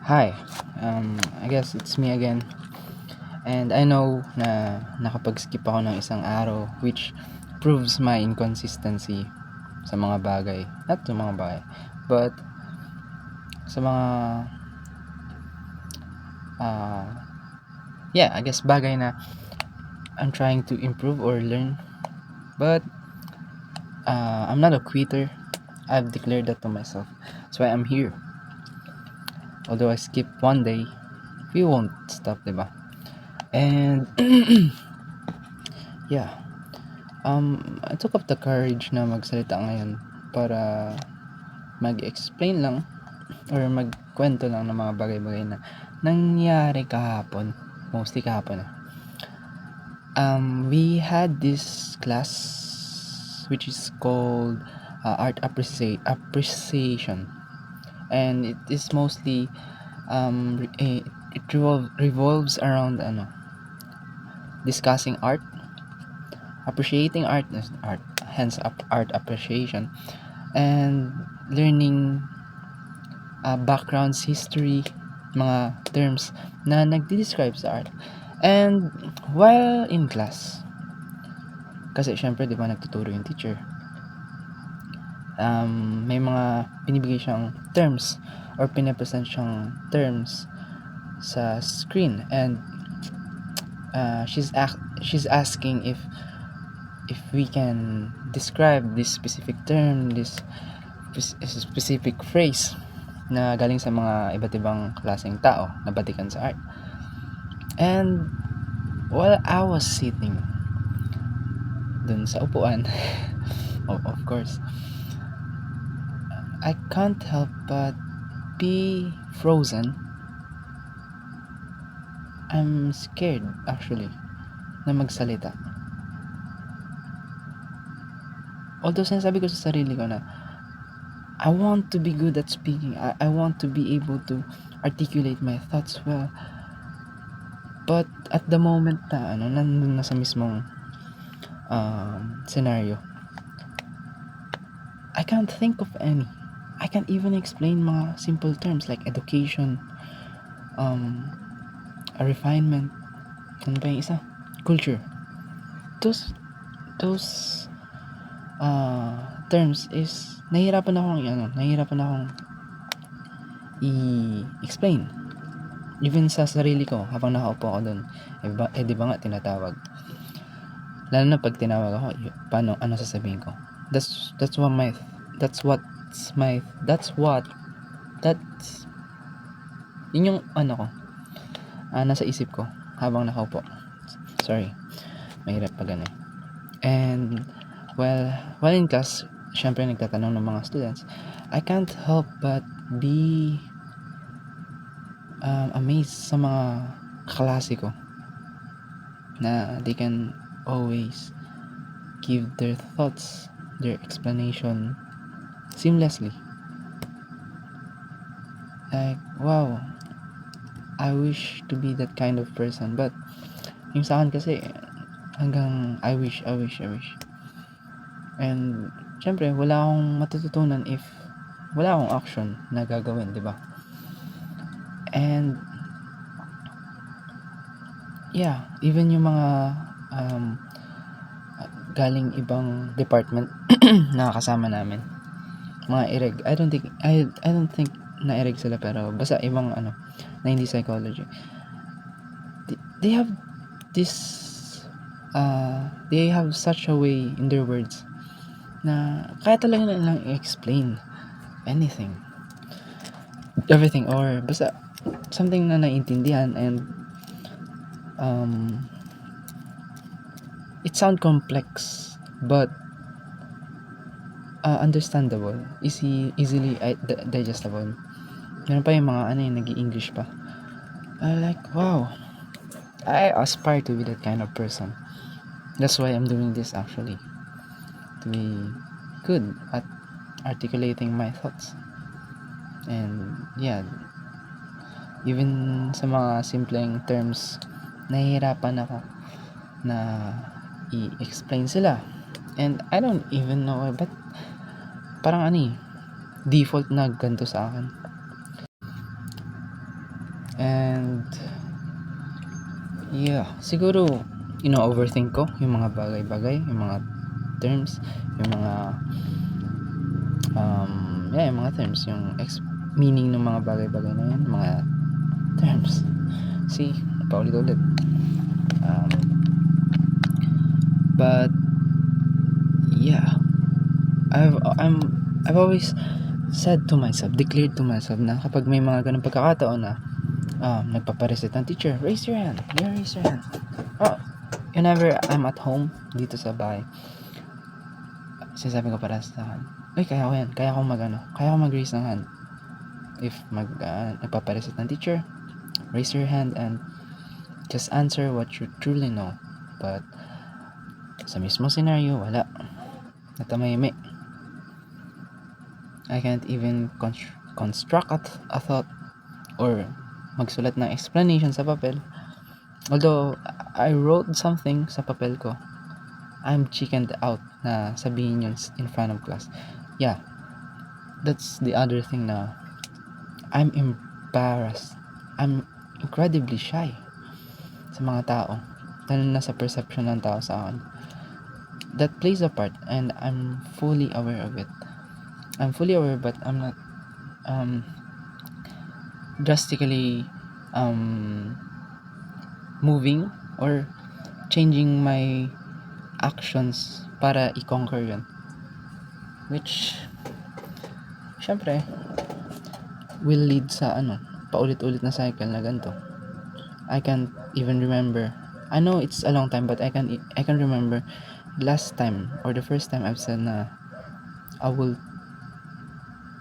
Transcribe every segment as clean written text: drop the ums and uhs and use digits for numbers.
Hi, I guess it's me again. And I know na nakapag-skip ako ng isang araw which proves my inconsistency sa mga bagay. Not sa mga bagay, but sa mga, uh, I guess bagay na I'm trying to improve or learn. But I'm not a quitter. I've declared that to myself. That's why I'm here. Although I skip one day, we won't stop, diba? And yeah, I took up the courage na magsalita ngayon para mag-explain lang or magkwento lang ng mga bagay-bagay na nangyari kahapon, mostly kahapon. We had this class which is called art appreciation, and it is mostly it revolves around discussing art, appreciating art, hence art appreciation, and learning backgrounds, history, mga terms na nagdi-describe sa art. And while in class, kasi syempre di ba nagtuturo yung teacher, may mga binibigay siyang terms or pinapresent siyang terms sa screen, and she's asking if we can describe this specific term, this specific phrase na galing sa mga iba't ibang klaseng tao na batikan sa art. And while I was sitting dun sa upuan, of course, I can't help but be frozen. I'm scared actually na magsalita. Although sinasabi ko sa sarili ko na I want to be good at speaking. I want to be able to articulate my thoughts well. But at the moment na nandun na sa mismong scenario, I can't think of any. I can't even explain mga simple terms like education, a refinement, ano pa yung isa? Culture. Those terms is nahihirapan akong i-explain. Even sa sarili ko habang nakaupo ako doon, di ba nga tinatawag. Lalo na pag tinawag ako, ano sasabihin ko? That's yun yung nasa isip ko habang nakaupo. Sorry, mahirap pa ganun. And while in class, syempre nagtatanong ng mga students, I can't help but be amazed sa mga kaklase ko na they can always give their thoughts, their explanation seamlessly. Like, wow, I wish to be that kind of person. But yung sa akin kasi hanggang I wish. And syempre wala akong matututunan if wala akong action na gagawin, di ba? And yeah, even yung mga galing ibang department na kasama namin, mga ireg, I don't think na ireg sila, pero basta ibang na hindi psychology, they have this they have such a way in their words na kaya talaga nilang i-explain everything, or basta something na naiintindihan, and it sound complex but understandable, easily digestible. Meron pa yung mga nag-i-English pa. Like, wow, I aspire to be that kind of person. That's why I'm doing this actually, to be good at articulating my thoughts. And yeah, even sa mga simpleng terms, nahihirapan ako na i-explain sila. And I don't even know why, but parang default na ganito sa akin. And yeah, siguro overthink ko yung mga bagay-bagay, yung mga terms, yung mga yung mga terms, yung meaning ng mga bagay-bagay na yun, mga terms. See, paulit-ulit. But yeah, I've always said to myself, declared to myself na kapag may mga ganung pagkakataon na nagpapareset ng teacher, raise your hand. Whenever I'm at home dito sa bahay, sinasabi ko para sa akin, kaya ko yan, kaya ko mag-raise ng hand. If nagpapareset ng teacher, raise your hand and just answer what you truly know. But sa mismo scenario, wala. Natamahimik. I can't even construct a thought or magsulat ng explanation sa papel. Although I wrote something sa papel ko, I'm chickened out na sabihin yun in front of class. Yeah, that's the other thing na I'm embarrassed. I'm incredibly shy sa mga tao. Lalo na sa perception ng tao sa akin. That plays a part and I'm fully aware of it. I'm fully aware but I'm not drastically moving or changing my actions para i-conquer yun. Which syempre will lead sa paulit-ulit na cycle na ganito. I can't even remember. I know it's a long time but I can remember last time or the first time I've said na I will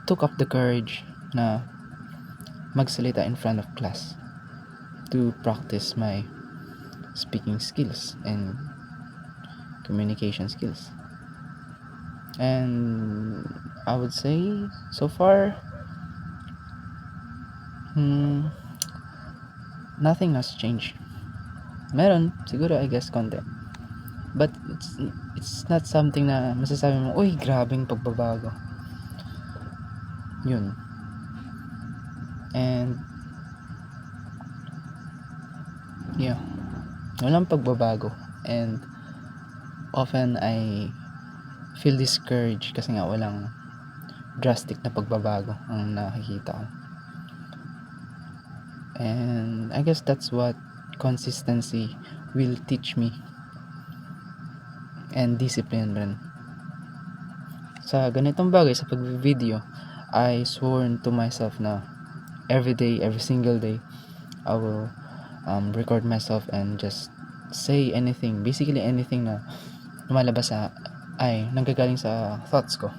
took up the courage na magsalita in front of class to practice my speaking skills and communication skills. And I would say so far nothing has changed. Meron siguro, I guess, konti. But it's not something na masasabi mo, uy, grabing pagbabago. Yun. And yeah, walang pagbabago. And often I feel discouraged kasi nga walang drastic na pagbabago ang nakikita ko. And I guess that's what consistency will teach me. And discipline rin. Sa ganitong bagay, sa pag-video, I sworn to myself na every day, every single day, I will record myself and just say anything, basically anything na lumalabas nanggagaling sa thoughts ko,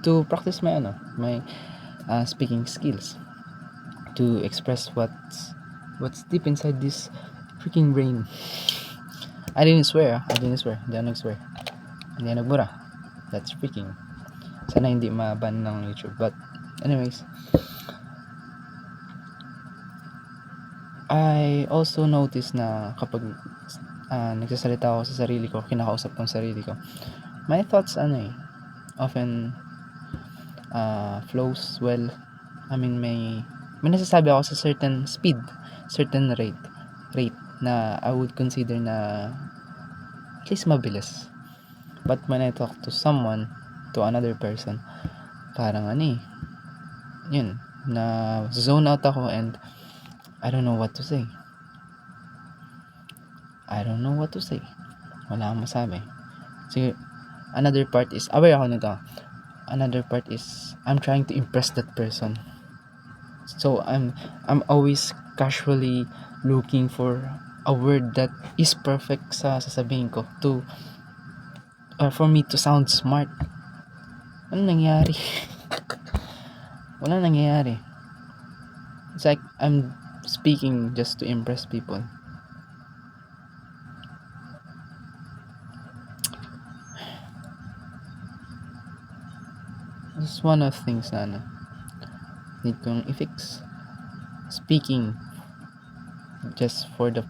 to practice my speaking skills, to express what's deep inside this freaking brain. I didn't swear. Hindi ako nag-swear. Hindi ako nagbura. That's freaking. Sana hindi ma-ban ng YouTube. But anyways, I also noticed na kapag nagsasalita ako sa sarili ko, kinakausap ko ang sarili ko, my thoughts often flows well. I mean, may nasasabi ako sa certain speed, certain rate na I would consider na at least mabilis. But when I talk to someone, to another person, parang yun, na zone out ako and I don't know what to say. Wala akong masabi. So, another part is, aware ako nito. Another part is, I'm trying to impress that person. So, I'm always casually looking for a word that is perfect sa sasabihin ko for me to sound smart. Ano nangyari? Wala nangyayari. It's like I'm speaking just to impress people. It's one of things na need kong i-fix. Speaking just for the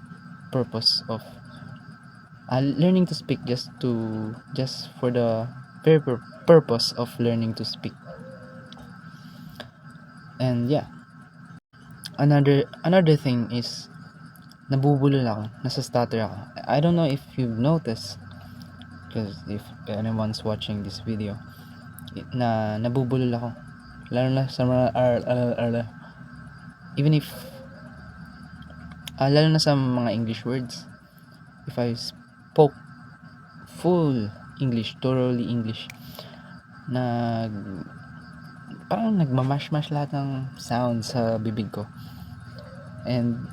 purpose of learning to speak, just for the very purpose of learning to speak. And yeah, another thing is nabubulol ako, nasa-stutter ako. I don't know if you've noticed, because if anyone's watching this video, na nabubulol ako. Lalo na sa mga even if lalo na sa mga English words. If I spoke full English, thoroughly English, parang nagmamash-mash lahat ng sound sa bibig ko. And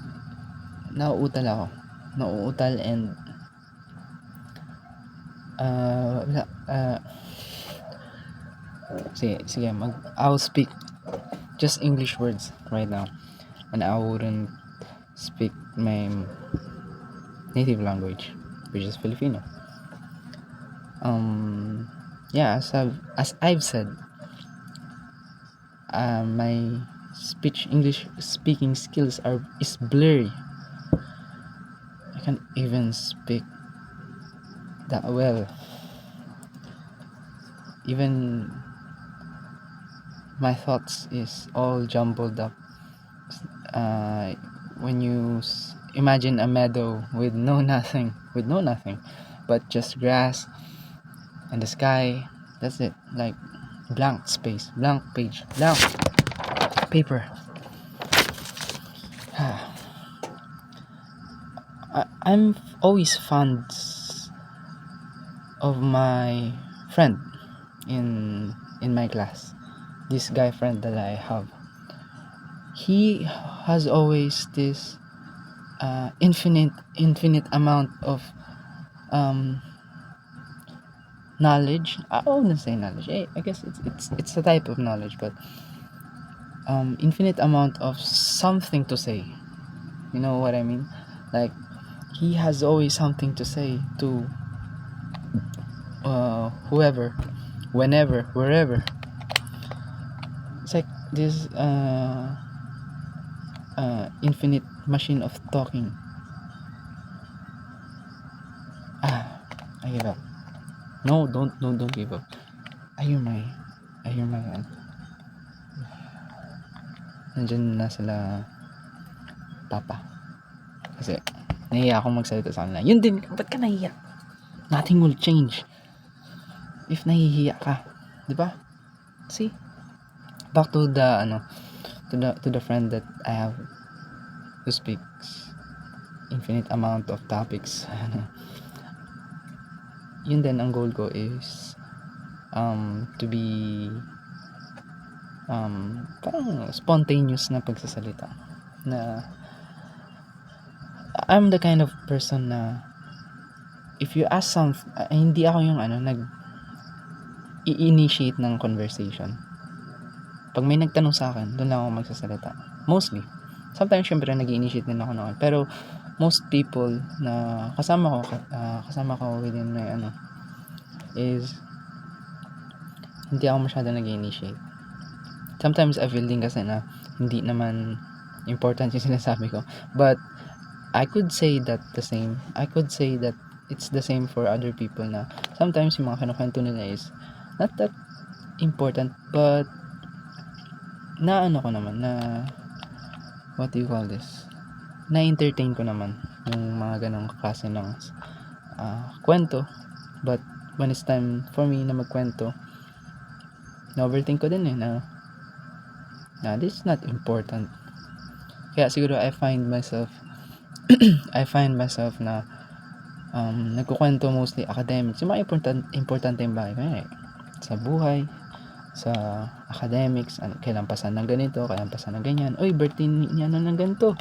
nauutal ako. Nauutal and sige, I'll speak just English words right now, and I wouldn't speak my native language, which is Filipino. Yeah, as I've said, my English speaking skills is blurry. I can't even speak that well. Even my thoughts is all jumbled up. When you imagine a meadow with no nothing, but just grass and the sky, that's it. Like blank space, blank page, blank paper. I'm always fond of my friend in my class. This guy friend that I have, he has always this infinite amount of knowledge. I wouldn't say knowledge. I guess it's a type of knowledge, but infinite amount of something to say. You know what I mean? Like, he has always something to say to whoever, whenever, wherever. It's like this infinite machine of talking. I give up. No, don't give up. I hear my nandyan na sila papa, kasi nahiya akong magsalita sa kanila. Yun din, ba't ka nahiya? Nothing will change if nahihiya ka, di ba? See, back to the to the friend that I have who speaks infinite amount of topics. Yun din, ang goal ko is to be parang spontaneous na pagsasalita, na I'm the kind of person na if you ask something, hindi ako yung i-initiate ng conversation. Pag may nagtanong sa akin, doon lang ako magsasalita. Mostly. Sometimes syempre nag-i-initiate din ako noon, pero most people na kasama ko within my is hindi ako masyado nag-i-initiate. Sometimes I feel din kasi na hindi naman important yung sinasabi ko, but I could say that it's the same for other people, na sometimes yung mga kinukwento nila is not that important, but ko naman na what do you call this, na-entertain ko naman yung mga ganong klase ng kwento. But when it's time for me na magkwento, na-overthink ko din na this is not important. Kaya siguro I find myself na nagkukwento mostly academics, yung mga importante yung bagay sa buhay, sa academics, kailan pasan ng ganito, kailan pasan ng ganyan, oy, birthday niya ng ganito,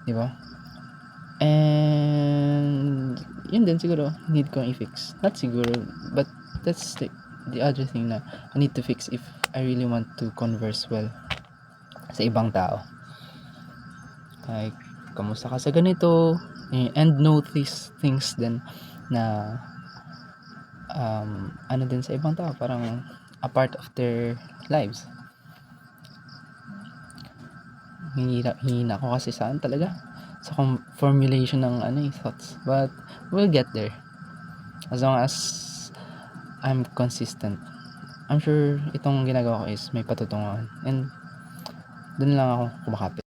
di ba? And yun din siguro need ko i-fix, not siguro, but that's the other thing na I need to fix if I really want to converse well sa ibang tao. Like, kamusta ka sa ganito, and notice things din na din sa ibang tao, parang a part of their lives. Hihina ko kasi saan talaga sa formulation ng thoughts, but we'll get there as long as I'm consistent. I'm sure itong ginagawa ko is may patutunguhan, and dun lang ako kumakapit.